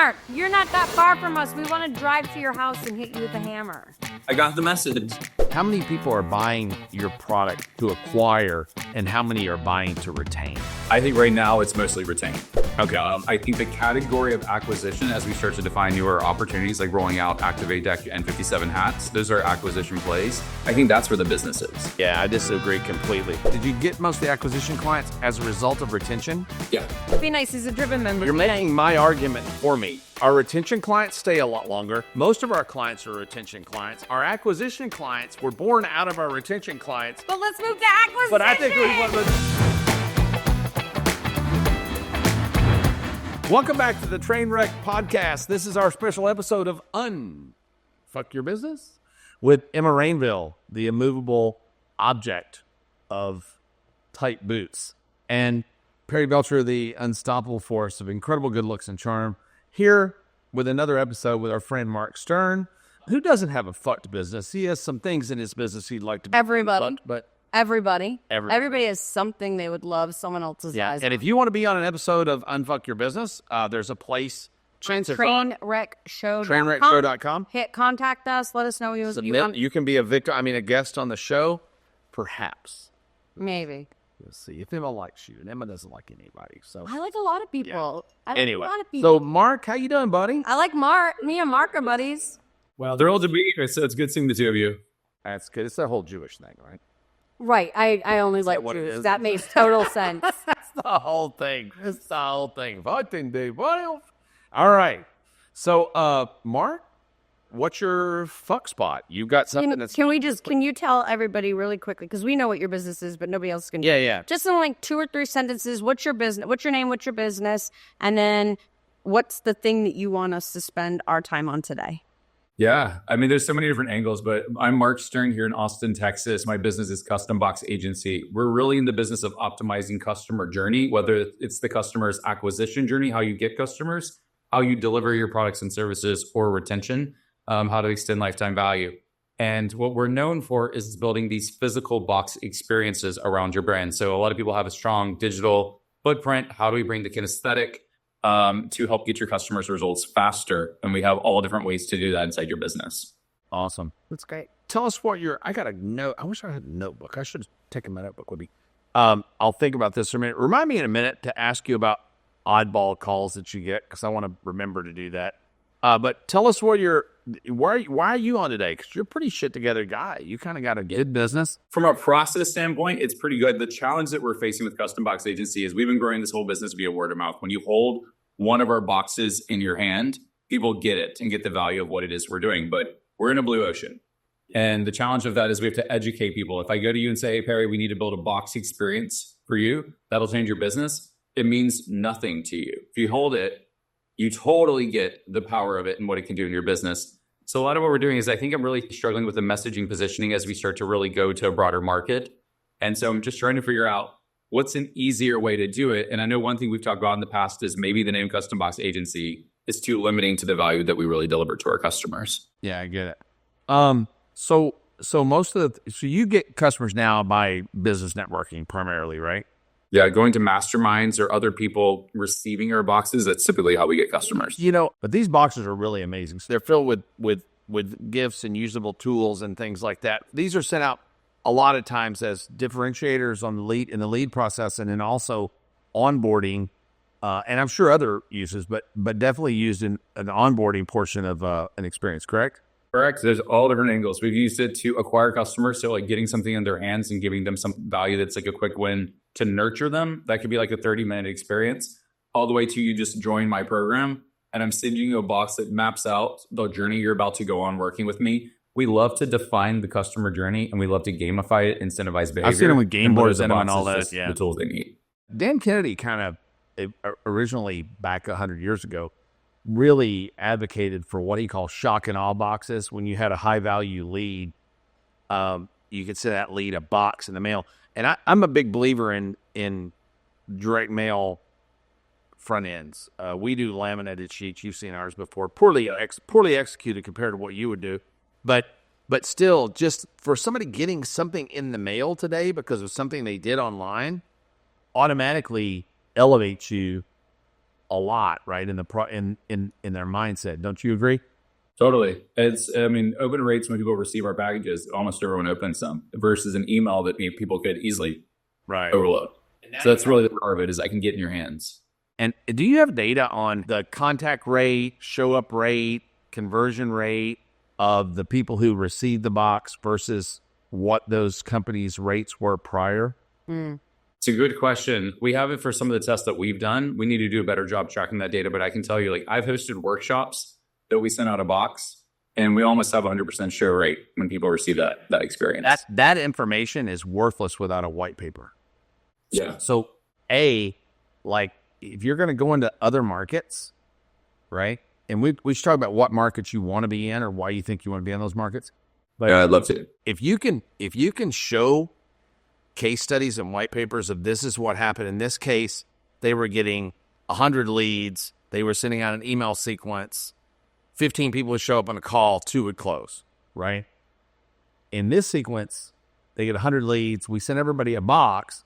Mark, you're not that far from us. We want to drive to your house and hit you with a hammer. I got the message. How many people are buying your product to acquire, and how many are buying to retain? I think right now it's mostly retained. Okay. I think the category of acquisition, as we start to define newer opportunities like rolling out Activate Deck and 57 hats, those are acquisition plays. I think that's where the business is. Yeah, I disagree completely. Did you get most of the acquisition clients as a result of retention? Yeah. It'd be nice. He's a driven member. You're making my argument for me. Our retention clients stay a lot longer. Most of our clients are retention clients. Our acquisition clients were born out of our retention clients. But let's move to acquisition. But I think we want to... Welcome back to the Trainwreck Podcast. This is our special episode of Fuck Your Business with Emma Rainville, the immovable object of tight boots, and Perry Belcher, the unstoppable force of incredible good looks and charm, here with another episode with our friend Mark Stern, who doesn't have a fucked business. He has some things in his business he'd like to do. Everybody. But Everybody has something they would love someone else's eyes. And if you want to be on an episode of Unfuck Your Business, there's a place. Trainwreckshow.com. Hit contact us. Let us know you want. You can be a guest on the show, perhaps. Maybe. We'll see if Emma likes you, and Emma doesn't like anybody. So I like a lot of people. Yeah. A lot of people. So Mark, how you doing, buddy? I like Mark. Me and Mark are buddies. Well, they're all to be here, so it's good seeing the two of you. That's good. It's that whole Jewish thing, right? Right. I only like Jews. That makes total sense. That's the whole thing. It's the whole thing. All right. So, Mark, what's your fuck spot? You got something Can you tell everybody really quickly, because we know what your business is, but nobody else can. Yeah. Just in like 2 or 3 sentences, what's your business? What's your name? What's your business? And then what's the thing that you want us to spend our time on today? Yeah. I mean, there's so many different angles, but I'm Mark Stern here in Austin, Texas. My business is Custom Box Agency. We're really in the business of optimizing customer journey, whether it's the customer's acquisition journey, how you get customers, how you deliver your products and services, or retention, how to extend lifetime value. And what we're known for is building these physical box experiences around your brand. So a lot of people have a strong digital footprint. How do we bring the kinesthetic to help get your customers results faster? And we have all different ways to do that inside your business. Awesome. That's great. Tell us what I got a note. I wish I had a notebook. I should have taken my notebook with me. I'll think about this for a minute. Remind me in a minute to ask you about oddball calls that you get, because I want to remember to do that. But tell us why are you on today? Because you're a pretty shit together guy. You kind of got a good business. From a process standpoint, it's pretty good. The challenge that we're facing with Custom Box Agency is we've been growing this whole business via word of mouth. When you hold one of our boxes in your hand, people get it and get the value of what it is we're doing. But we're in a blue ocean. And the challenge of that is we have to educate people. If I go to you and say, hey, Perry, we need to build a box experience for you, that'll change your business. It means nothing to you. If you hold it, you totally get the power of it and what it can do in your business. So a lot of what we're doing is I think I'm really struggling with the messaging positioning as we start to really go to a broader market. And so I'm just trying to figure out what's an easier way to do it. And I know one thing we've talked about in the past is maybe the name Custom Box Agency is too limiting to the value that we really deliver to our customers. Yeah, I get it. So you get customers now by business networking primarily, right? Yeah, going to masterminds or other people receiving our boxes, that's typically how we get customers. But these boxes are really amazing. So they're filled with gifts and usable tools and things like that. These are sent out a lot of times as differentiators on in the lead process, and then also onboarding, and I'm sure other uses, but definitely used in an onboarding portion of an experience, correct? Correct. There's all different angles. We've used it to acquire customers. So like getting something in their hands and giving them some value that's like a quick win to nurture them. That could be like a 30-minute experience, all the way to you just join my program and I'm sending you a box that maps out the journey you're about to go on working with me. We love to define the customer journey and we love to gamify it, incentivize behavior. I've seen them with game boards and all that. Yeah. The tools they need. Dan Kennedy kind of originally back 100 years ago really advocated for what he calls shock and awe boxes. When you had a high value lead, you could send that lead a box in the mail. And I'm a big believer in direct mail front ends. We do laminated sheets. You've seen ours before. Poorly executed compared to what you would do. But still, just for somebody getting something in the mail today because of something they did online, automatically elevates you a lot, right? In the in their mindset. Don't you agree? Totally. Open rates when people receive our packages, almost everyone opens them versus an email that people could easily overload. So that's really the power of it, is I can get in your hands. And do you have data on the contact rate, show up rate, conversion rate of the people who received the box versus what those companies' rates were prior? It's a good question. We have it for some of the tests that we've done. We need to do a better job tracking that data, but I can tell you, like, I've hosted workshops that we sent out a box, and we almost have 100% show rate when people receive that experience. That information is worthless without a white paper. Yeah. So like, if you're going to go into other markets, right? And we should talk about what markets you want to be in or why you think you want to be in those markets. But I'd love to. If you can show case studies and white papers of this is what happened in this case, they were getting 100 leads, they were sending out an email sequence, 15 people would show up on a call, 2 would close, right? In this sequence, they get 100 leads. We sent everybody a box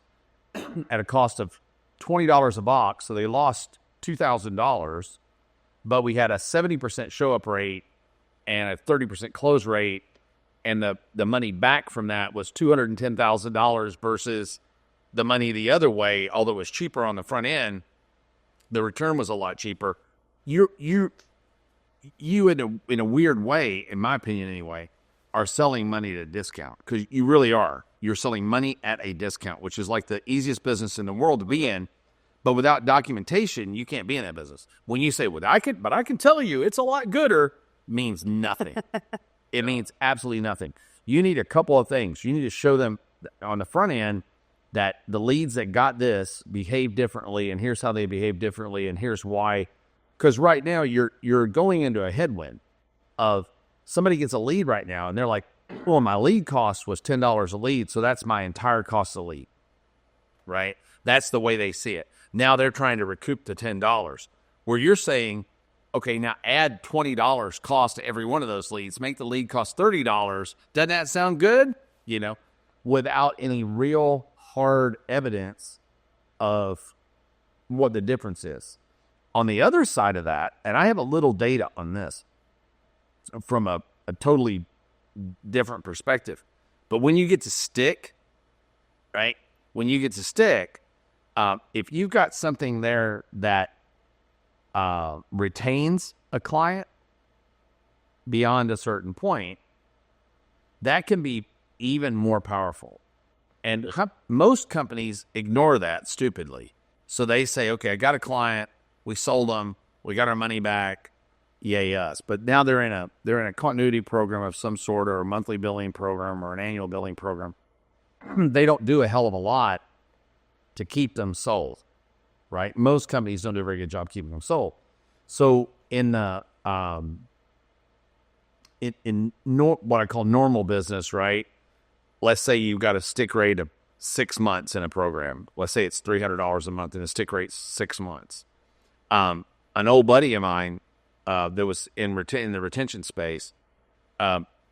at a cost of $20 a box, so they lost $2,000, but we had a 70% show-up rate and a 30% close rate, and the money back from that was $210,000 versus the money the other way, although it was cheaper on the front end, the return was a lot cheaper. You in a weird way, in my opinion anyway, are selling money at a discount, because you really are. You're selling money at a discount, which is like the easiest business in the world to be in. But without documentation, you can't be in that business. When you say, "Well, I can tell you it's a lot gooder," means nothing. It means absolutely nothing. You need a couple of things. You need to show them on the front end that the leads that got this behave differently, and here's how they behave differently, and here's why. Because right now you're going into a headwind of somebody gets a lead right now, and they're like, "Well, my lead cost was $10 a lead, so that's my entire cost of lead," right? That's the way they see it. Now they're trying to recoup the $10. Where you're saying, okay, now add $20 cost to every one of those leads, make the lead cost $30. Doesn't that sound good? Without any real hard evidence of what the difference is. On the other side of that, and I have a little data on this from a totally different perspective, but when you get to stick, right? When you get to stick, if you've got something there that retains a client beyond a certain point, that can be even more powerful. And most companies ignore that stupidly. So they say, okay, I got a client, we sold them, we got our money back, yay us. But now they're in a continuity program of some sort, or a monthly billing program or an annual billing program. They don't do a hell of a lot to keep them sold, right? Most companies don't do a very good job keeping them sold. So in the what I call normal business, right? Let's say you've got a stick rate of 6 months in a program. Let's say it's $300 a month and the stick rate's 6 months. An old buddy of mine that was in the retention space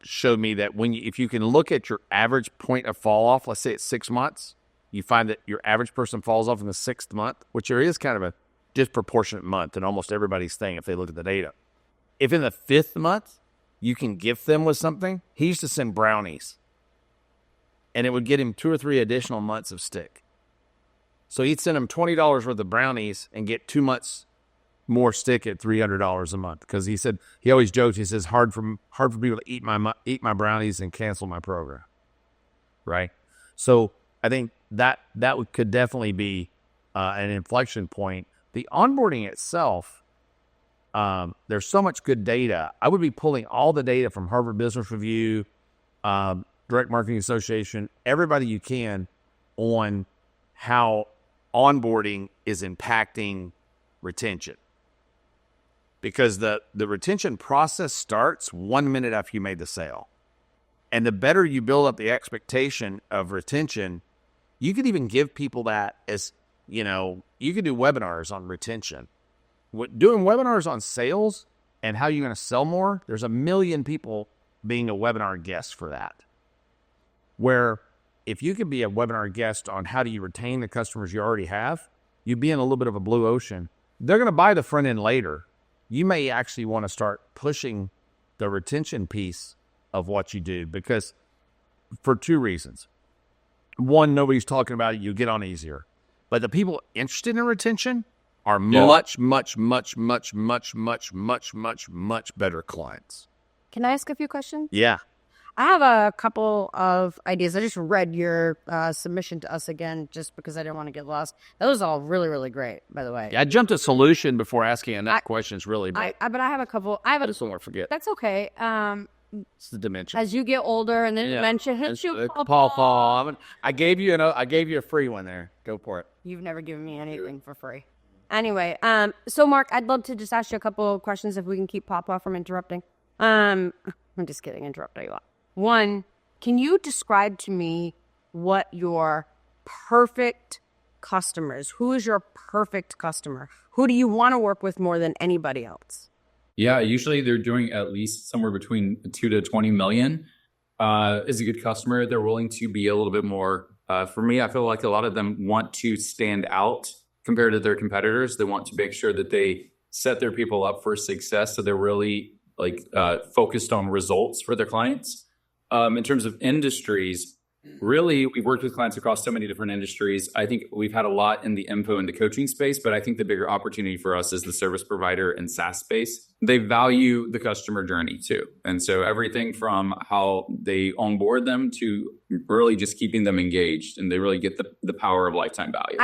showed me that if you can look at your average point of fall off, let's say it's 6 months, you find that your average person falls off in the 6th month, which there is kind of a disproportionate month in almost everybody's thing if they look at the data. If in the 5th month you can gift them with something, he used to send brownies, and it would get him 2 or 3 additional months of stick. So he'd send them $20 worth of brownies and get 2 months more stick at $300 a month, because he always jokes. He says hard for people to eat my brownies and cancel my program, right? So I think that could definitely be an inflection point. The onboarding itself, there's so much good data. I would be pulling all the data from Harvard Business Review, Direct Marketing Association, everybody you can, on how onboarding is impacting retention. Because the retention process starts 1 minute after you made the sale. And the better you build up the expectation of retention, you could even give people that as, you could do webinars on retention. Doing webinars on sales and how you're going to sell more, there's 1 million people being a webinar guest for that. Where if you could be a webinar guest on how do you retain the customers you already have, you'd be in a little bit of a blue ocean. they're going to buy the front end later. You may actually want to start pushing the retention piece of what you do, because for two reasons. One, nobody's talking about it. You get on easier. But the people interested in retention are much, much, much, much, much, much, much, much, much better clients. Can I ask a few questions? Yeah. I have a couple of ideas. I just read your submission to us again just because I didn't want to get lost. That was all really, really great, by the way. I jumped to solution before asking enough questions, really. But but I have a couple. I just don't want to forget. That's okay. It's the dementia. As you get older and then dementia hits you, Paul. I gave you a free one there. Go for it. You've never given me anything for free. Anyway, so Mark, I'd love to just ask you a couple of questions if we can keep Papa from interrupting. I'm just kidding. Interrupt all you want. One, can you describe to me what your perfect customer is? Who is your perfect customer? Who do you want to work with more than anybody else? Yeah, usually they're doing at least somewhere between 2 to 20 million. Is a good customer. They're willing to be a little bit more. For me, I feel like a lot of them want to stand out compared to their competitors. They want to make sure that they set their people up for success. So they're really focused on results for their clients. In terms of industries, really, we've worked with clients across so many different industries. I think we've had a lot in the info and the coaching space, but I think the bigger opportunity for us is the service provider and SaaS space. They value the customer journey too. And so everything from how they onboard them to really just keeping them engaged, and they really get the power of lifetime value.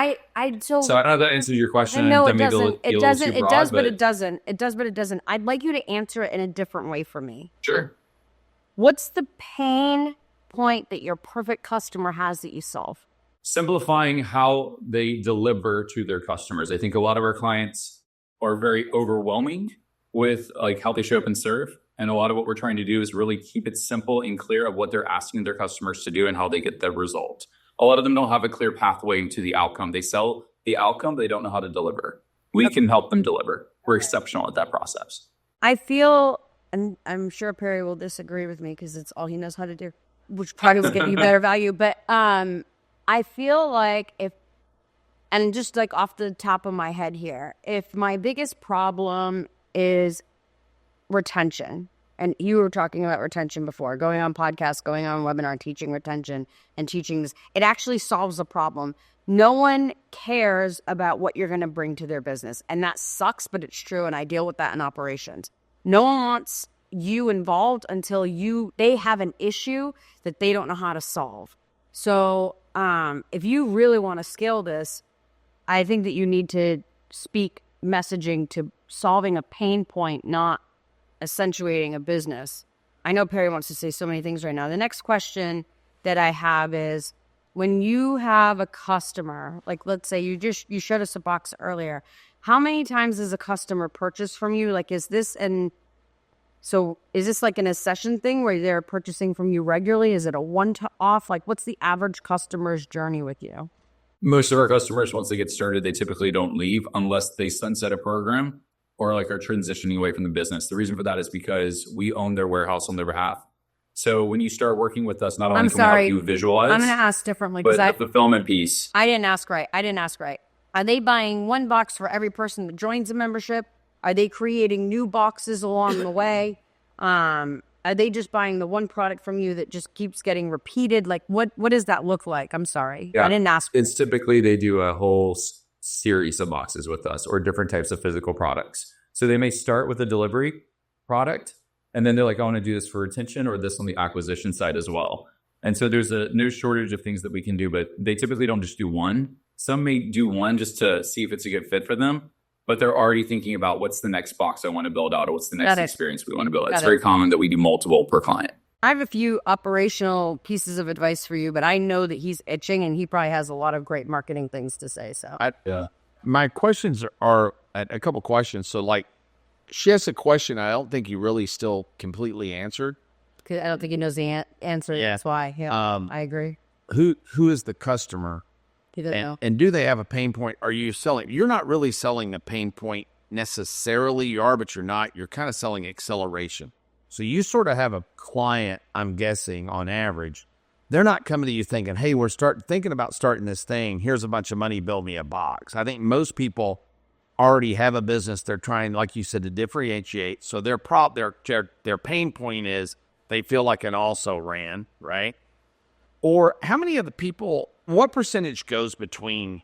So I don't know if that answers your question. No, it doesn't. It doesn't. It does, but it doesn't. It does, but it doesn't. I'd like you to answer it in a different way for me. Sure. What's the pain point that your perfect customer has that you solve? Simplifying how they deliver to their customers. I think a lot of our clients are very overwhelming with how they show up and serve. And a lot of what we're trying to do is really keep it simple and clear of what they're asking their customers to do and how they get the result. A lot of them don't have a clear pathway to the outcome. They sell the outcome, they don't know how to deliver. We can help them deliver. We're exceptional at that process. I feel, and I'm sure Perry will disagree with me because it's all he knows how to do, which probably will get you better value. But I feel like and just off the top of my head here, if my biggest problem is retention, and you were talking about retention before, going on podcasts, going on webinar, teaching retention and teaching this, it actually solves a problem. No one cares about what you're going to bring to their business. And that sucks, but it's true. And I deal with that in operations. No one wants you involved until they have an issue that they don't know how to solve. So if you really want to scale this, I think that you need to speak messaging to solving a pain point, not accentuating a business. I know Perry wants to say so many things right now. The next question that I have is, when you have a customer, let's say you showed us a box earlier, how many times does a customer purchase from you? Is this an accession thing where they're purchasing from you regularly? Is it a one-off? What's the average customer's journey with you? Most of our customers, once they get started, they typically don't leave unless they sunset a program or are transitioning away from the business. The reason for that is because we own their warehouse on their behalf. So when you start working with us, not only can we help you visualize, I'm going to ask differently, but the fulfillment piece. I didn't ask right. Are they buying one box for every person that joins the membership? Are they creating new boxes along the way? Are they just buying the one product from you that just keeps getting repeated? What does that look like? I'm sorry. Yeah. I didn't ask. It's typically they do a whole series of boxes with us or different types of physical products. So they may start with a delivery product, and then they're I want to do this for retention or this on the acquisition side as well. And so there's no shortage of things that we can do, but they typically don't just do one. Some may do one just to see if it's a good fit for them, but they're already thinking about what's the next box I want to build out or what's the next experience we want to build. It's very common that we do multiple per client. I have a few operational pieces of advice for you, but I know that he's itching and he probably has a lot of great marketing things to say. So my questions are a couple questions. So she asked a question I don't think you really still completely answered. I don't think he knows the answer. Yeah. That's why. Yeah, I agree. Who is the customer? He doesn't know. And do they have a pain point? Are you selling? You're not really selling a pain point necessarily. You are, but you're not. You're kind of selling acceleration. So you sort of have a client, I'm guessing, on average. They're not coming to you thinking, hey, we're thinking about starting this thing. Here's a bunch of money, build me a box. I think most people already have a business. They're trying, like you said, to differentiate. So their pain point is they feel like an also ran, right? Or how many of the people, what percentage goes between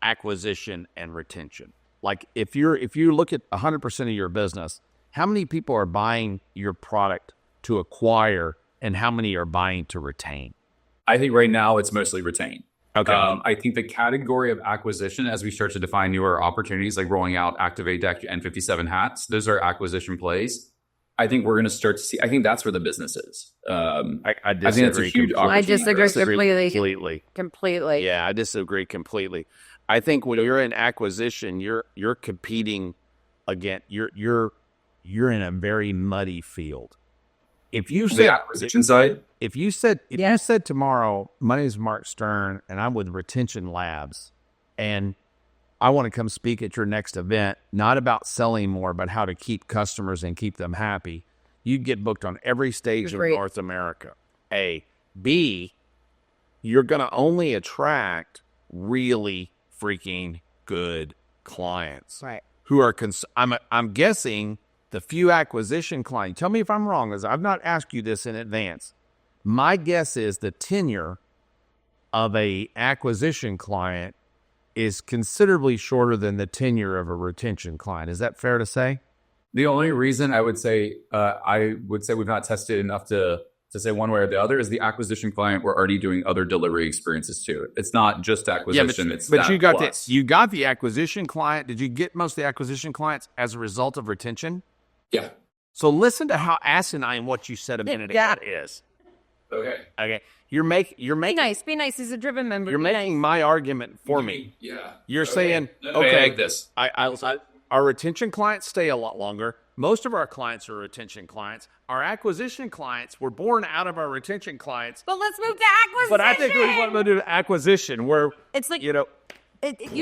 acquisition and retention? Like if you look at 100% of your business, how many people are buying your product to acquire and how many are buying to retain? I think right now it's mostly retain. Okay. I think the category of acquisition, as we start to define newer opportunities like rolling out Activate Deck and 57 hats, those are acquisition plays. I think we're going to start to see, I think that's where the business is. I disagree. I think that's a huge opportunity. I disagree completely. completely. Yeah, I disagree completely. I think when you're in acquisition, you're competing again. You're in a very muddy field. If you The said acquisition side, if you said tomorrow, my name is Mark Stern, and I'm with Retention Labs, and I want to come speak at your next event, not about selling more, but how to keep customers and keep them happy, you'd get booked on every stage of North America. A. B, you're going to only attract really freaking good clients. Right. Who are, I'm guessing the few acquisition clients, tell me if I'm wrong, as I've not asked you this in advance. My guess is the tenure of a acquisition client is considerably shorter than the tenure of a retention client. Is that fair to say? the only reason I would say we've not tested enough to say one way or the other is the acquisition client. We're already doing other delivery experiences too. It's not just acquisition. But you got the acquisition client. Did you get most of the acquisition clients as a result of retention? Yeah. So listen to how asinine what you said a minute ago is. Okay. You're making Be nice. He's a driven member. You're making my argument for me. Yeah. You're saying, okay, this. Our retention clients stay a lot longer. Most of our clients are retention clients. Our acquisition clients were born out of our retention clients. But let's move to acquisition. But I think we want to do acquisition where it's like you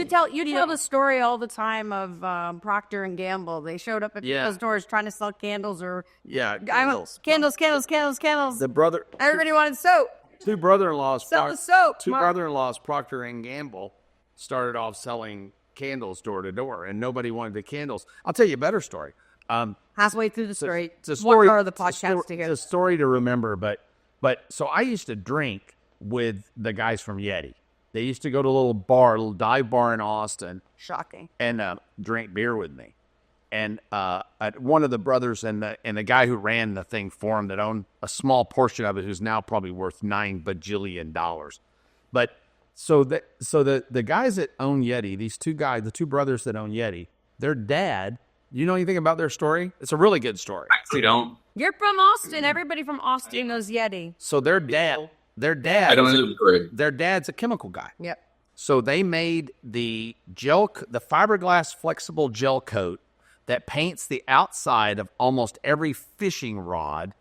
tell the story all the time of Procter and Gamble. They showed up at people's doors trying to sell candles or candles. The brother, everybody wanted soap. Two brother-in-laws. Sell the soap. Two brother-in-laws, Procter and Gamble, started off selling candles door to door, and nobody wanted the candles. I'll tell you a better story. Halfway through the story, it's a story. What are the podcasts to hear? It's a story to remember, but so I used to drink with the guys from YETI. They used to go to a little dive bar in Austin. Shocking. And drink beer with me. And one of the brothers and the guy who ran the thing for him that owned a small portion of it, who's now probably worth $9 bajillion. But so the guys that own YETI, these two guys, the two brothers that own YETI, their dad. You know anything about their story? It's a really good story. I actually don't. You're from Austin. Everybody from Austin knows YETI. So their dad. I don't know the story. Their dad's a chemical guy. Yep. So they made the fiberglass flexible gel coat that paints the outside of almost every fishing rod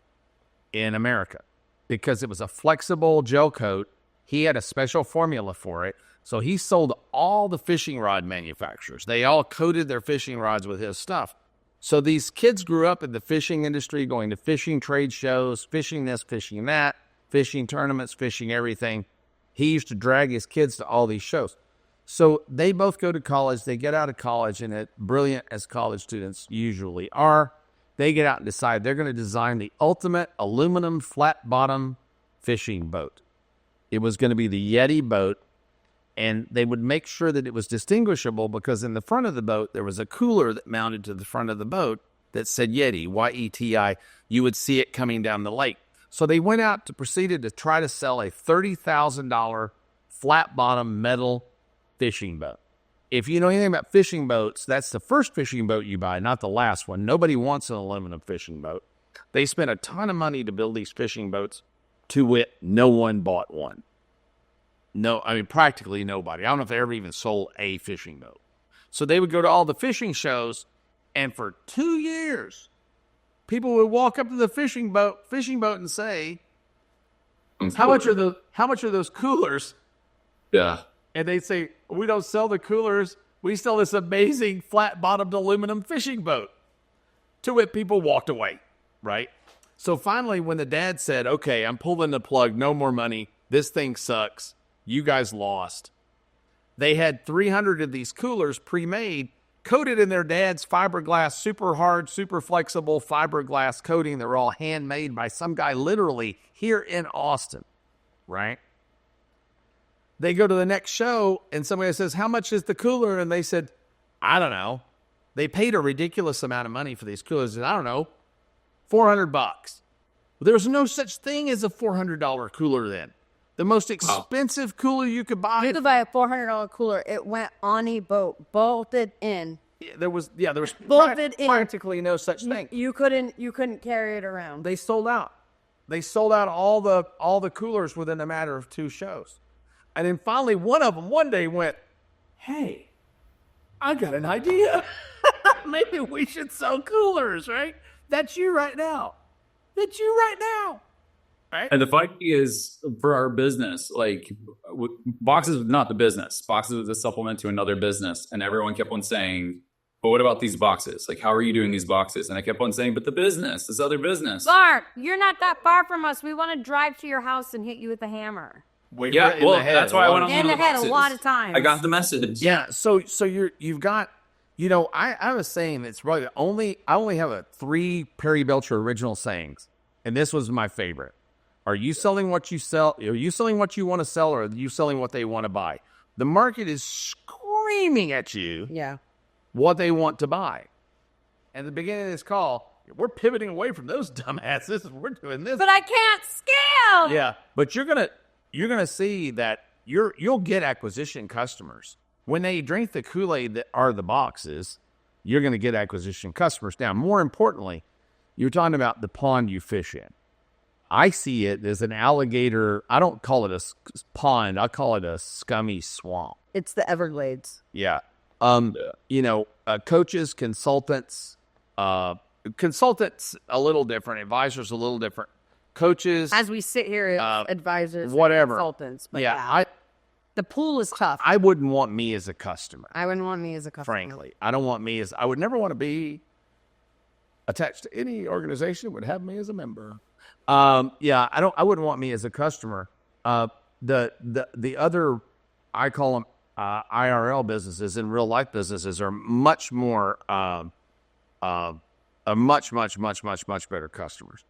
in America. Because it was a flexible gel coat, he had a special formula for it. So he sold all the fishing rod manufacturers. They all coated their fishing rods with his stuff. So these kids grew up in the fishing industry, going to fishing trade shows, fishing this, fishing that, fishing tournaments, fishing everything. He used to drag his kids to all these shows. So they both go to college. They get out of college, and brilliant as college students usually are, they get out and decide they're going to design the ultimate aluminum flat-bottom fishing boat. It was going to be the YETI boat, and they would make sure that it was distinguishable because in the front of the boat, there was a cooler that mounted to the front of the boat that said YETI, Y-E-T-I. You would see it coming down the lake. So they went out proceeded to try to sell a $30,000 flat-bottom metal fishing boat. If you know anything about fishing boats, that's the first fishing boat you buy, not the last one. Nobody wants an aluminum fishing boat. They spent a ton of money to build these fishing boats. To wit, no one bought one. No, I mean, practically nobody. I don't know if they ever even sold a fishing boat. So they would go to all the fishing shows, and for 2 years, people would walk up to the fishing boat and say, how much are those coolers? Yeah. And they'd say, we don't sell the coolers. We sell this amazing flat-bottomed aluminum fishing boat. To which people walked away, right? So finally, when the dad said, okay, I'm pulling the plug, no more money, this thing sucks, you guys lost. They had 300 of these coolers pre-made coated in their dad's fiberglass, super hard, super flexible fiberglass coating that were all handmade by some guy literally here in Austin, right? They go to the next show and somebody says, how much is the cooler? And they said, I don't know. They paid a ridiculous amount of money for these coolers. And I don't know, $400. Well, there was no such thing as a $400 cooler then. The most expensive cooler you could buy. You could buy a $400 cooler. It went on a boat, bolted in. There was Bolted in. practically no such thing. You couldn't carry it around. They sold out. They sold out all the coolers within a matter of 2 shows. And then finally one of them one day went, hey, I got an idea. Maybe we should sell coolers, right? That's you right now. That's you right now. Right? And the funny is, for our business, like boxes was not the business. Boxes was a supplement to another business. And everyone kept on saying, but what about these boxes? Like, how are you doing these boxes? And I kept on saying, but the business, this other business. Bart, you're not that far from us. We want to drive to your house and hit you with a hammer. Yeah, well, that's why I went on in the head a lot of times. I got the message. Yeah, so you've got, I was saying it's really I only have 3 Perry Belcher original sayings, and this was my favorite. Are you selling what you sell? Are you selling what you want to sell, or are you selling what they want to buy? The market is screaming at you. Yeah. What they want to buy. At the beginning of this call, we're pivoting away from those dumbasses. We're doing this. But I can't scale. Yeah, but you're gonna see that you'll get acquisition customers when they drink the Kool-Aid that are the boxes. You're gonna get acquisition customers. Now, more importantly, you're talking about the pond you fish in. I see it as an alligator. I don't call it a pond. I call it a scummy swamp. It's the Everglades. Yeah. Coaches, consultants a little different. Advisors a little different. Coaches, as we sit here, advisors, whatever, consultants. But yeah, the pool is tough. I wouldn't want me as a customer. I wouldn't want me as a customer. Frankly, I don't want me as. I would never want to be attached to any organization that would have me as a member. I wouldn't want me as a customer. The other, I call them IRL businesses and real life businesses are much more, much better customers.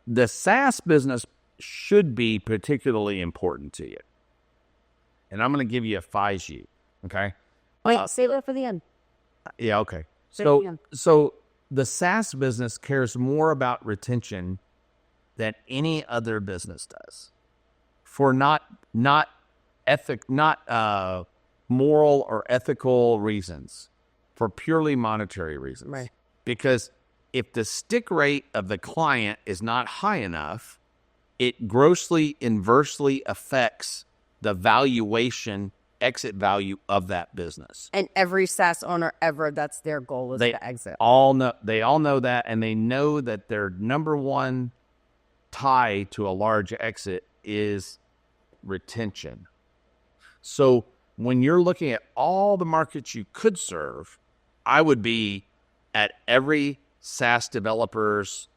The SaaS business should be particularly important to you. And I'm going to give you a FISU, okay? Wait, save that for the end. Yeah, okay. So the SaaS business cares more about retention than any other business does, for not moral or ethical reasons, for purely monetary reasons. Right. Because if the stick rate of the client is not high enough, it grossly inversely affects the valuation, exit value of that business. And every SaaS owner ever, that's their goal, is to exit. They all know that, and they know that their number one tie to a large exit is retention. So when you're looking at all the markets you could serve, I would be at every SaaS developers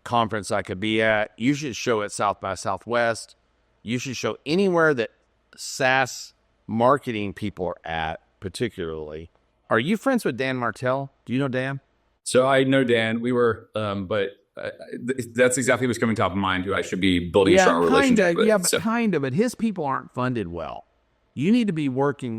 conference I could be at. You should show at South by Southwest. You should show anywhere that SaaS marketing people are at, particularly. Are you friends with Dan Martell? Do you know Dan? So I know Dan. We were, but that's exactly what's coming top of mind, who I should be building a strong relationship with. Yeah, but kind of. But his people aren't funded well. You need to be working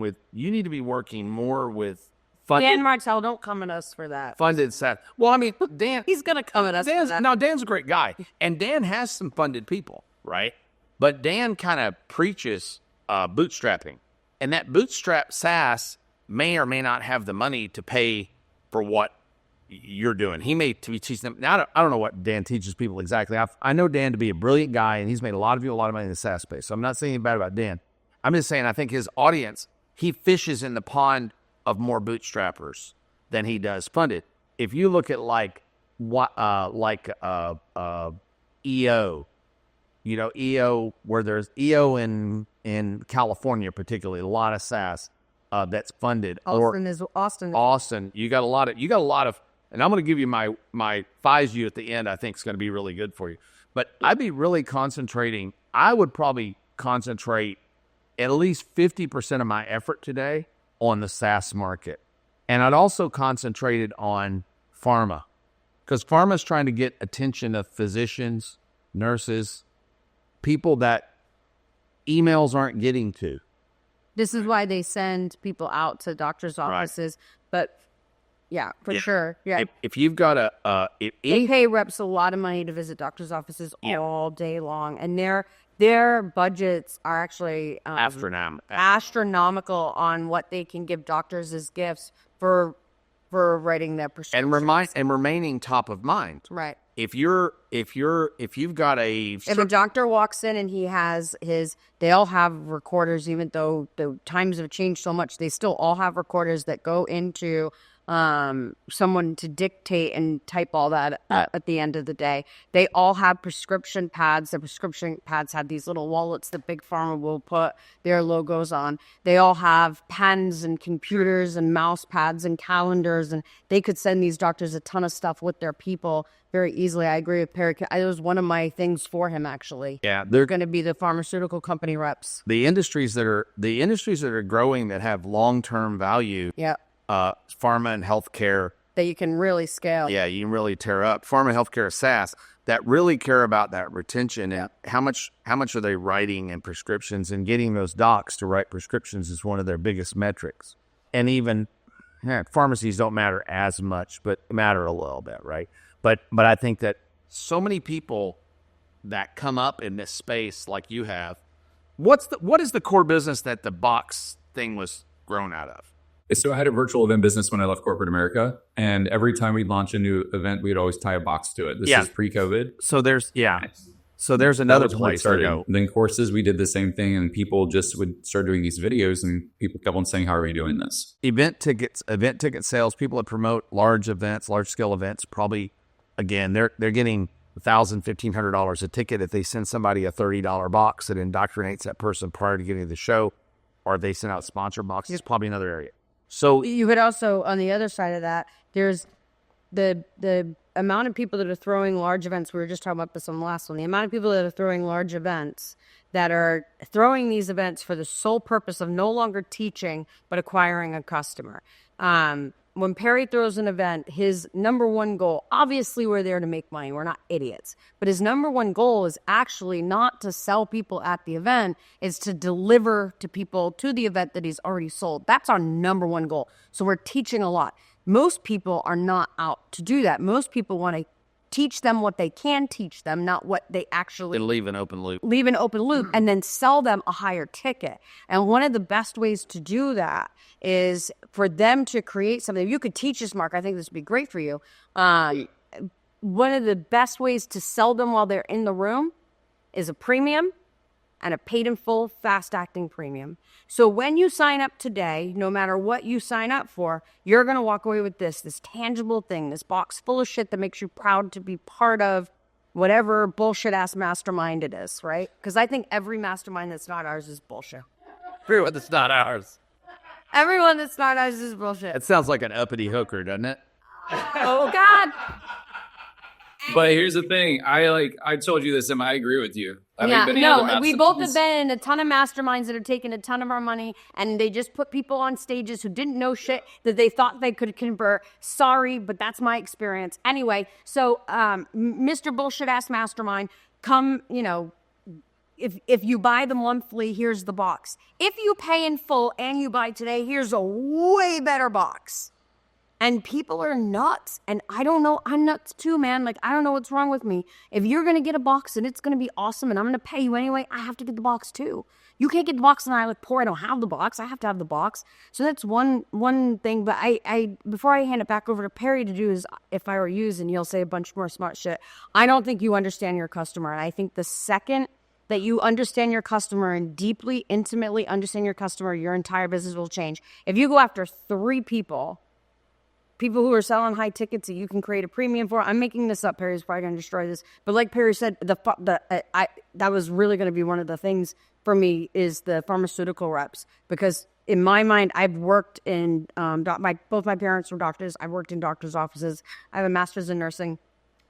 more with funded. Dan Martell, don't come at us for that. Funded SaaS. Well, I mean, Dan. He's going to come at us for that. Now, Dan's a great guy. And Dan has some funded people, right? But Dan kind of preaches bootstrapping. And that bootstrap SaaS may or may not have the money to pay for what you're doing. He may teach them. Now, I don't know what Dan teaches people exactly. I know Dan to be a brilliant guy, and he's made a lot of money in the SaaS space. So I'm not saying anything bad about Dan. I'm just saying I think his audience, he fishes in the pond of more bootstrappers than he does funded. If you look at EO, EO, where there's EO in California, particularly a lot of SaaS that's funded. Austin, you got a lot of, and I'm going to give you my FISU at the end. I think is going to be really good for you. But I'd be really concentrating. I would probably concentrate at least 50% of my effort today on the SaaS market. And I'd also concentrated on pharma, because pharma's trying to get attention of physicians, nurses, people that emails aren't getting to. This is why they send people out to doctors' offices. But yeah, for sure. Yeah. If you've got They pay reps a lot of money to visit doctors' offices all day long. And their budgets are actually astronomical on what they can give doctors as gifts for writing their prescriptions. And remaining top of mind. Right. If you've got if a doctor walks in and they all have recorders, even though the times have changed so much, they still all have recorders that go into someone to dictate and type all that at the end of the day. They all have prescription pads. The prescription pads have these little wallets that Big Pharma will put their logos on. They all have pens and computers and mouse pads and calendars, and they could send these doctors a ton of stuff with their people very easily. I agree with Perry. It was one of my things for him, actually. Yeah, they're going to be the pharmaceutical company reps. The industries that are growing that have long-term value. Yeah. Pharma and healthcare that you can really scale. Yeah, you can really tear up. Pharma, healthcare, SaaS that really care about that retention and how much are they writing in prescriptions, and getting those docs to write prescriptions is one of their biggest metrics. And even pharmacies don't matter as much, but matter a little bit, right? But I think that so many people that come up in this space like you have, what is the core business that the box thing was grown out of? So I had a virtual event business when I left corporate America, and every time we'd launch a new event, we'd always tie a box to it. This is pre-COVID. So there's another place to go. Then courses, we did the same thing, and people just would start doing these videos, and people kept on saying, "How are we doing this?" Event ticket sales, people that promote large events, large scale events, probably again they're getting $1,000, $1,500 a ticket if they send somebody a $30 box that indoctrinates that person prior to getting to the show, or if they send out sponsor boxes. Probably another area. So you could also, on the other side of that, there's the amount of people that are throwing large events. We were just talking about this on the last one. The amount of people that are throwing large events, that are throwing these events for the sole purpose of no longer teaching, but acquiring a customer. When Perry throws an event, his number one goal, obviously we're there to make money. We're not idiots. But his number one goal is actually not to sell people at the event, is to deliver to people to the event that he's already sold. That's our number one goal. So we're teaching a lot. Most people are not out to do that. Most people want to teach them what they can teach them, not what they actually... leave an open loop. And then sell them a higher ticket. And one of the best ways to do that is for them to create something. If you could teach this, Mark, I think this would be great for you. One of the best ways to sell them while they're in the room is a premium and a paid in full, fast-acting premium. So when you sign up today, no matter what you sign up for, you're going to walk away with this tangible thing, this box full of shit that makes you proud to be part of whatever bullshit-ass mastermind it is, right? Because I think every mastermind that's not ours is bullshit. Everyone that's not ours. Everyone that's not ours is bullshit. It sounds like an uppity hooker, doesn't it? Oh, God. But here's the thing. I told you this, and I agree with you. We both have been in a ton of masterminds that are taking a ton of our money, and they just put people on stages who didn't know shit that they thought they could convert. Sorry, but that's my experience. Anyway, so Mr. Bullshit-ass Mastermind, come, if you buy the monthly, here's the box. If you pay in full and you buy today, here's a way better box. And people are nuts. And I don't know. I'm nuts too, man. Like, I don't know what's wrong with me. If you're going to get a box and it's going to be awesome and I'm going to pay you anyway, I have to get the box too. You can't get the box and I look poor. I don't have the box. I have to have the box. So that's one thing. But I before I hand it back over to Perry to do is, if I were you, and you'll say a bunch more smart shit, I don't think you understand your customer. And I think the second that you understand your customer and deeply, intimately understand your customer, your entire business will change. If you go after 3 people who are selling high tickets that you can create a premium for. I'm making this up. Perry's probably going to destroy this. But like Perry said, that was really going to be one of the things for me is the pharmaceutical reps. Because in my mind, I've worked in, both my parents were doctors. I've worked in doctors' offices. I have a master's in nursing.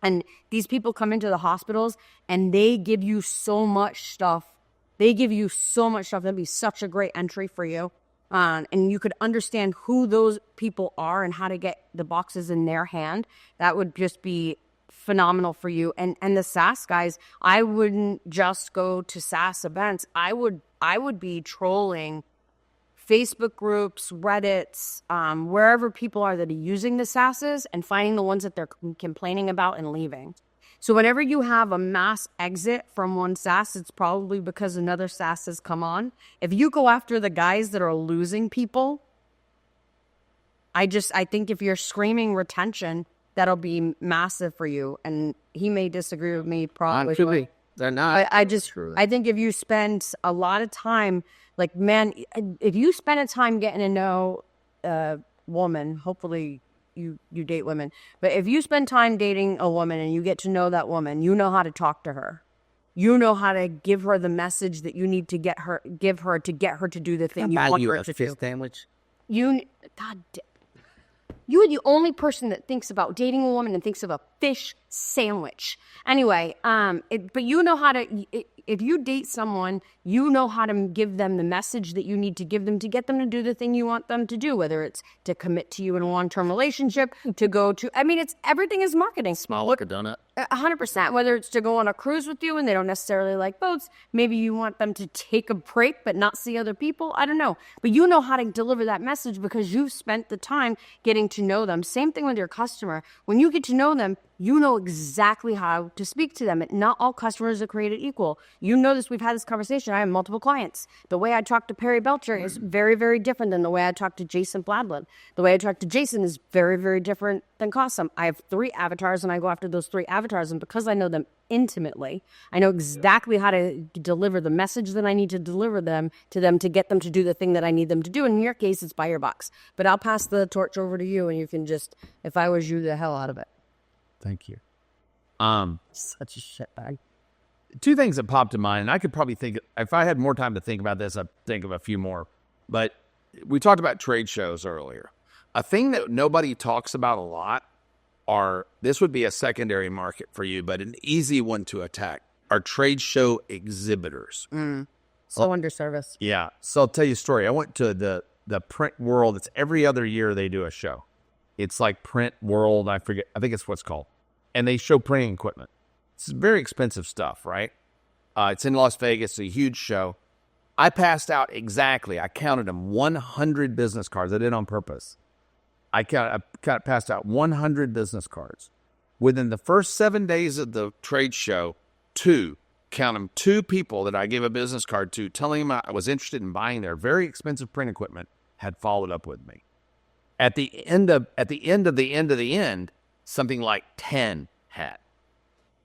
And these people come into the hospitals and they give you so much stuff. That'd be such a great entry for you. and you could understand who those people are and how to get the boxes in their hand, that would just be phenomenal for you. And the SaaS guys, I wouldn't just go to SaaS events. I would be trolling Facebook groups, Reddits, wherever people are that are using the SaaSes and finding the ones that they're complaining about and leaving. So whenever you have a mass exit from one SaaS, it's probably because another SaaS has come on. If you go after the guys that are losing people, I think if you're screaming retention, that'll be massive for you. And he may disagree with me probably. They're not. I think if you spend a lot of time, like, man, if you spend a time getting to know a woman, hopefully you date women, but if you spend time dating a woman and you get to know that woman, you know how to talk to her. You know how to give her the message that you need to give her to get her to do the thing you want her to do. Sandwich. You are the only person that thinks about dating a woman and thinks of a fish sandwich. Anyway, but you know how to, if you date someone, you know how to give them the message that you need to give them to get them to do the thing you want them to do, whether it's to commit to you in a long-term relationship, to go to, everything is marketing. Small like a donut. 100%. Whether it's to go on a cruise with you and they don't necessarily like boats, maybe you want them to take a break but not see other people. I don't know. But you know how to deliver that message because you've spent the time getting to know them. Same thing with your customer. When you get to know them, you know exactly how to speak to them. Not all customers are created equal. You know this. We've had this conversation. I have multiple clients. The way I talk to Perry Belcher is very, very different than the way I talk to Jason Bladlin. The way I talk to Jason is very, very different than Cosum. I have 3 avatars, and I go after those 3 avatars. And because I know them intimately, I know exactly how to deliver the message that I need to deliver to them to get them to do the thing that I need them to do. And in your case, it's buy your box. But I'll pass the torch over to you, and you can just, if I was you, the hell out of it. Thank you. Such a shitbag. 2 things that popped to mind, and I could probably think, if I had more time to think about this, I'd think of a few more. But we talked about trade shows earlier. A thing that nobody talks about a lot this would be a secondary market for you, but an easy one to attack, are trade show exhibitors. So underserviced. Yeah. So I'll tell you a story. I went to the print world. It's every other year they do a show. It's like Print World. I think it's what it's called. And they show printing equipment. It's very expensive stuff, right? It's in Las Vegas. It's a huge show. I passed out exactly, I counted them, 100 business cards. I did it on purpose. I passed out 100 business cards. Within the first 7 days of the trade show, 2 people that I gave a business card to, telling them I was interested in buying their very expensive print equipment, had followed up with me. At the end of the end, something like 10 had.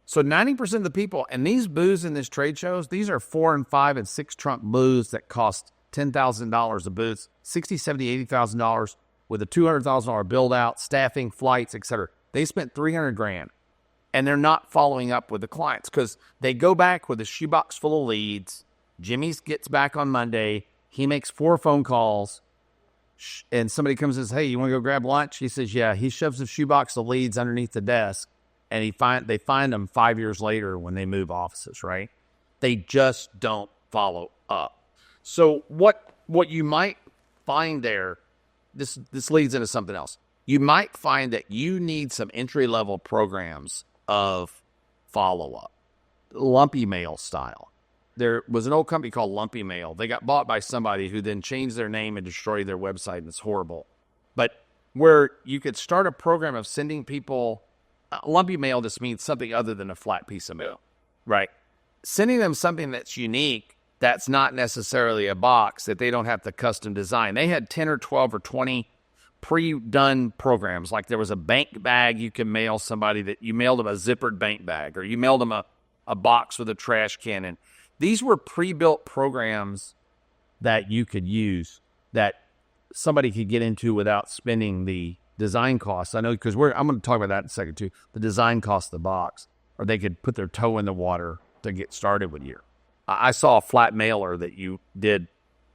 So 90% of the people, and these booths in this trade shows, these are 4 and 5 and 6 trunk booths that cost $10,000 a booth, $60,000, $70,000, $80,000 with a $200,000 build out, staffing, flights, etc. They spent $300,000, and they're not following up with the clients because they go back with a shoebox full of leads. Jimmy gets back on Monday. He makes 4 phone calls, and somebody comes and says, "Hey, you want to go grab lunch?" He says, "Yeah." He shoves a shoebox of leads underneath the desk. And they find them 5 years later when they move offices, right? They just don't follow up. So what you might find there, this leads into something else. You might find that you need some entry-level programs of follow-up, lumpy mail style. There was an old company called Lumpy Mail. They got bought by somebody who then changed their name and destroyed their website, and it's horrible. But where you could start a program of sending people... lumpy mail just means something other than a flat piece of mail, right? Sending them something that's unique, that's not necessarily a box, that they don't have to custom design. They had 10 or 12 or 20 pre-done programs. Like there was a bank bag you can mail somebody, that you mailed them a zippered bank bag, or you mailed them a box with a trash can. And these were pre-built programs that you could use, that somebody could get into without spending the design costs. I know, because I'm going to talk about that in a second too. The design cost of the box, or they could put their toe in the water to get started with you. I saw a flat mailer that you did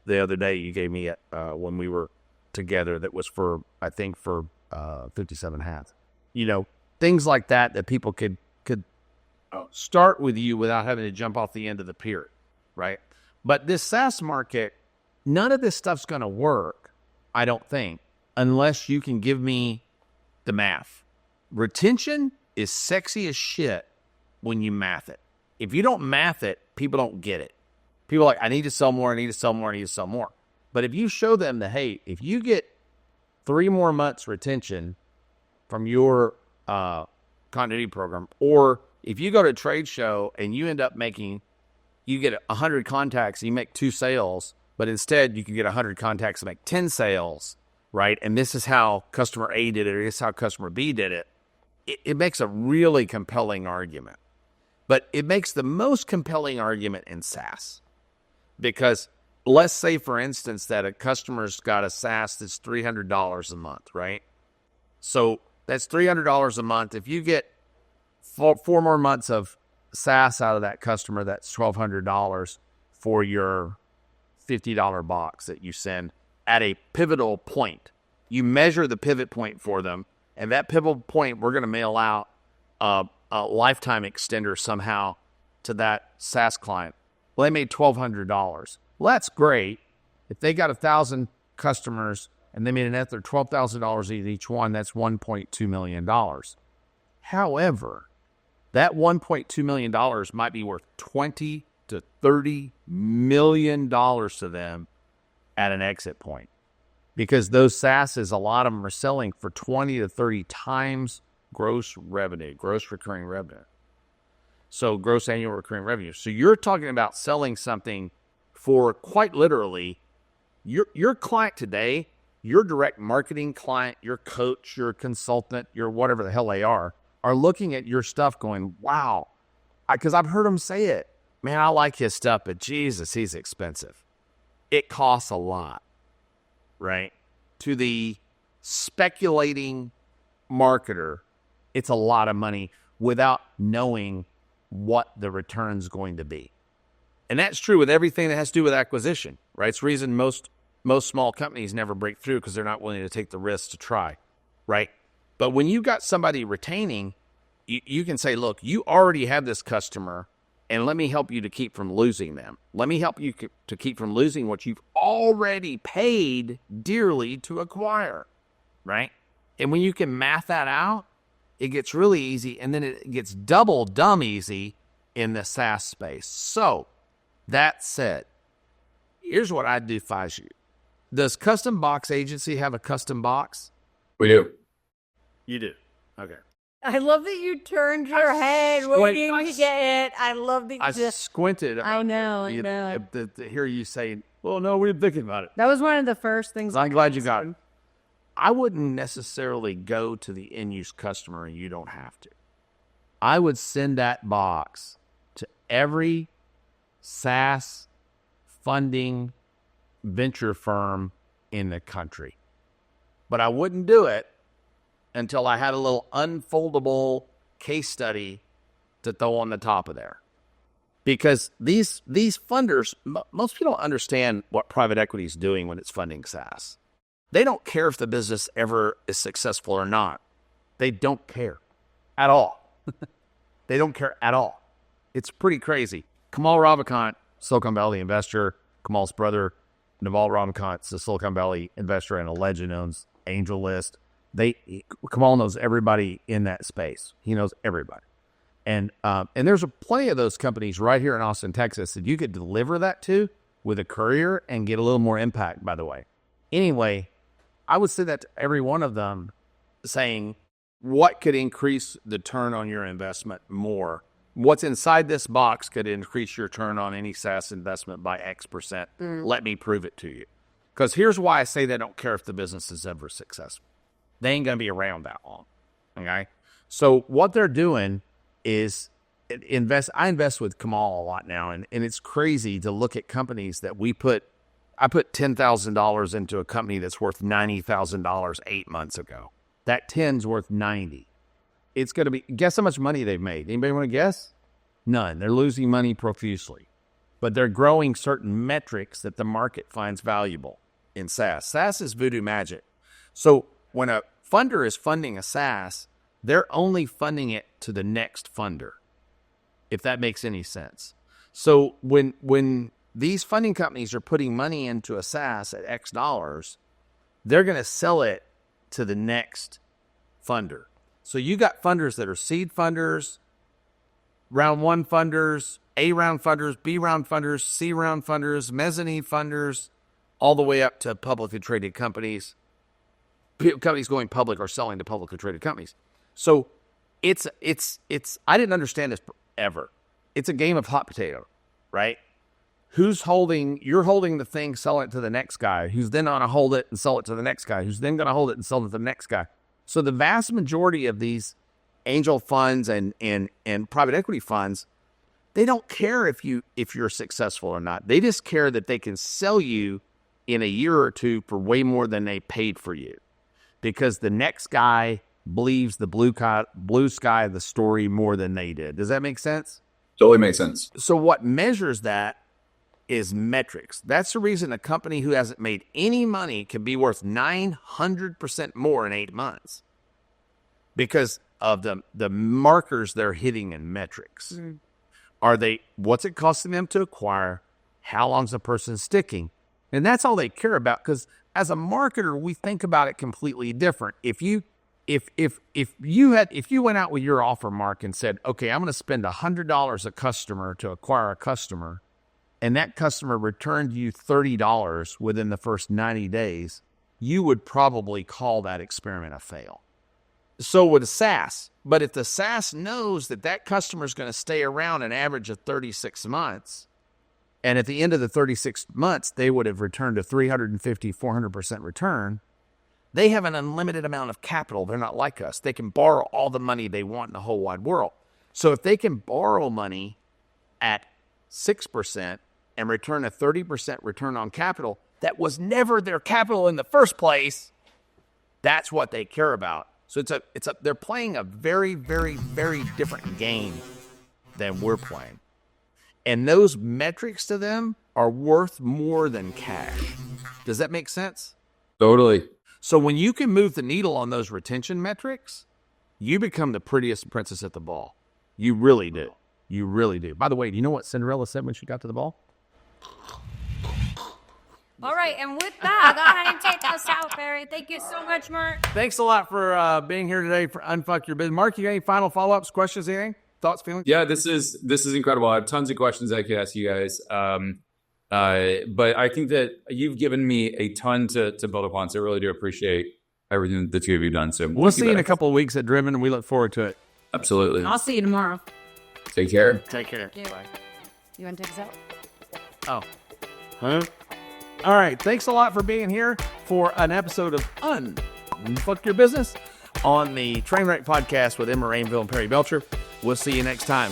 the other day. You gave me when we were together. That was for 57 hats. You know, things like that people could start with you without having to jump off the end of the pier, right? But this SaaS market, none of this stuff's going to work, I don't think, unless you can give me the math. Retention is sexy as shit when you math it. If you don't math it, people don't get it. People are like, I need to sell more, I need to sell more, I need to sell more. But if you show them that, hey, if you get 3 more months retention from your continuity program, or if you go to a trade show and you end up you get 100 contacts and you make 2 sales, but instead you can get 100 contacts and make 10 sales, right? And this is how customer A did it, or this is how customer B did it. It makes a really compelling argument. But it makes the most compelling argument in SaaS. Because let's say, for instance, that a customer's got a SaaS that's $300 a month, right? So that's $300 a month. If you get 4 more months of SaaS out of that customer, that's $1,200 for your $50 box that you send at a pivotal point. You measure the pivot point for them, and that pivotal point, we're going to mail out a lifetime extender somehow to that SaaS client. Well, they made $1,200. Well, that's great. If they got 1,000 customers and they made an ether $12,000 each one, that's $1.2 million. However, that $1.2 million might be worth $20 to $30 million to them at an exit point. Because those SaaSes, a lot of them are selling for 20 to 30 times gross revenue, gross recurring revenue. So gross annual recurring revenue. So you're talking about selling something for, quite literally, your client today, your direct marketing client, your coach, your consultant, your whatever the hell they are looking at your stuff going, wow. Because I've heard them say it. Man, I like his stuff, but Jesus, he's expensive. It costs a lot, right? To the speculating marketer, it's a lot of money without knowing what the return's going to be. And that's true with everything that has to do with acquisition, right? It's the reason most small companies never break through, because they're not willing to take the risk to try, right? But when you got somebody retaining, you can say, look, you already have this customer, and let me help you to keep from losing them. Let me help you to keep from losing what you've already paid dearly to acquire, right? And when you can math that out, it gets really easy, and then it gets double dumb easy in the SaaS space. So, that said, here's what I'd advise you. Does Custom Box Agency have a custom box? We do. You do. Okay. I love that you turned your head waiting to get it. I love that you I squinted. I know. To hear you say, well, no, we were thinking about it. That was one of the first things. I'm glad you got it. I wouldn't necessarily go to the end-use customer, and you don't have to. I would send that box to every SaaS funding venture firm in the country. But I wouldn't do it until I had a little unfoldable case study to throw on the top of there. Because these funders, most people don't understand what private equity is doing when it's funding SaaS. They don't care if the business ever is successful or not. They don't care at all. They don't care at all. It's pretty crazy. Kamal Ravikant, Silicon Valley investor. Kamal's brother, Naval Ravikant's a Silicon Valley investor and a legend, owns AngelList. Kamal knows everybody in that space. He knows everybody. And there's plenty of those companies right here in Austin, Texas, that you could deliver that to with a courier and get a little more impact, by the way. Anyway, I would say that to every one of them, saying, what could increase the return on your investment more? What's inside this box could increase your return on any SaaS investment by X percent. Let me prove it to you. Because here's why I say they don't care if the business is ever successful. They ain't going to be around that long. Okay? So what they're doing is I invest with Kamal a lot now, and it's crazy to look at companies that I put $10,000 into a company that's worth $90,000 8 months ago. That 10's worth 90. It's going to be, guess how much money they've made? Anybody want to guess? None. They're losing money profusely. But they're growing certain metrics that the market finds valuable in SaaS. SaaS is voodoo magic. So when a funder is funding a SaaS, they're only funding it to the next funder, if that makes any sense. So when these funding companies are putting money into a SaaS at X dollars. They're going to sell it to the next funder. So you got funders that are seed funders, round one funders, A round funders, B round funders, C round funders, mezzanine funders, all the way up to publicly traded companies, companies going public or selling to publicly traded companies. So it's I didn't understand this ever. It's a game of hot potato, right? You're holding the thing, sell it to the next guy, who's then going to hold it and sell it to the next guy, who's then going to hold it and sell it to the next guy. So the vast majority of these angel funds and private equity funds, they don't care if you're successful or not. They just care that they can sell you in a year or two for way more than they paid for you, because the next guy believes the blue sky of the story more than they did. Does that make sense? Totally makes sense. So what measures that is metrics. That's the reason a company who hasn't made any money can be worth 900% more in 8 months, because of the markers they're hitting in metrics. What's it costing them to acquire? How long's the person sticking? And that's all they care about, because as a marketer, we think about it completely different. If you went out with your offer, Mark, and said, okay, I'm going to spend $100 a customer to acquire a customer, and that customer returned you $30 within the first 90 days, you would probably call that experiment a fail. So would a SaaS. But if the SaaS knows that customer is going to stay around an average of 36 months, and at the end of the 36 months, they would have returned a 350, 400% return, they have an unlimited amount of capital. They're not like us. They can borrow all the money they want in the whole wide world. So if they can borrow money at 6% and return a 30% return on capital, that was never their capital in the first place, that's what they care about. So they're playing a very, very, very different game than we're playing. And those metrics to them are worth more than cash. Does that make sense? Totally. So when you can move the needle on those retention metrics, you become the prettiest princess at the ball. You really do. You really do. By the way, do you know what Cinderella said when she got to the ball? All right, and with that, go ahead and take us out, Perry. Thank you so much, Mark. Thanks a lot for being here today for Unfuck Your Business. Mark, you got any final follow-ups, questions, anything? Thoughts, feelings? Yeah, this is incredible. I have tons of questions I could ask you guys. But I think that you've given me a ton to build upon. So I really do appreciate everything the two of you have done. So we'll see you in a couple of weeks at Driven, and we look forward to it. Absolutely. I'll see you tomorrow. Take care. Take care. Bye. You want to take us out? Oh. Huh? All right. Thanks a lot for being here for an episode of Unfuck Your Business on the Trainwreck Podcast with Emma Rainville and Perry Belcher. We'll see you next time.